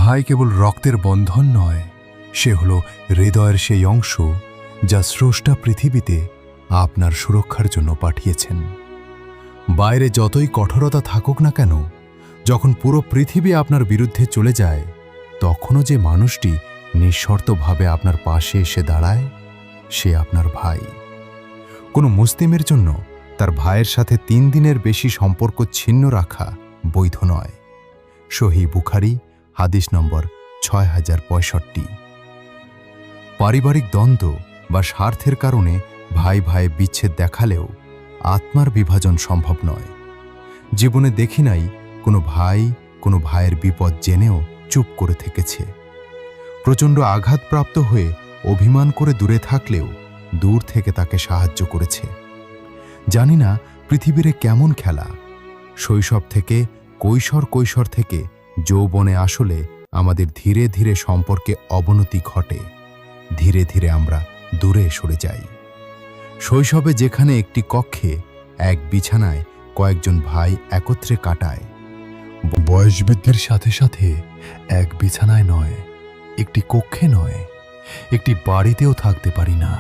ভাই কেবল রক্তের বন্ধন নয়, সে হল হৃদয়ের সেই অংশ যা স্রষ্টা পৃথিবীতে আপনার সুরক্ষার জন্য পাঠিয়েছেন। বাইরে যতই কঠোরতা থাকুক না কেন, যখন পুরো পৃথিবী আপনার বিরুদ্ধে চলে যায়, তখনও যে মানুষটি নিঃশর্তভাবে আপনার পাশে এসে দাঁড়ায়, সে আপনার ভাই। কোনো মুসলিমের জন্য তার ভাইয়ের সাথে 3 দিনের বেশি সম্পর্ক ছিন্ন রাখা বৈধ নয়। সহিহ বুখারী হাদিস নম্বর 6065। পারিবারিক দ্বন্দ্ব বা স্বার্থের কারণে ভাই ভাই বিচ্ছেদ দেখালেও আত্মার বিভাজন সম্ভব নয়। জীবনে দেখি নাই কোনো ভাই কোনো ভাইয়ের বিপদ জেনেও চুপ করে থেকেছে। প্রচণ্ড আঘাতপ্রাপ্ত হয়ে অভিমান করে দূরে থাকলেও দূর থেকে তাকে সাহায্য করেছে। জানি না পৃথিবীর কেমন খেলা, শৈশব থেকে কৈশোর থেকে যৌবনে আসলে আমাদের ধীরে ধীরে সম্পর্কে অবনতি ঘটে। ধীরে ধীরে আমরা দূরে সরে যাই। শৈশবে যেখানে একটি কক্ষে এক বিছানায় কয়েকজন ভাই একত্রে কাটায়, বয়স বৃদ্ধির সাথে সাথে এক বিছানায় নয়, একটি কক্ষে নয়, একটি বাড়িতেও থাকতে পারি না।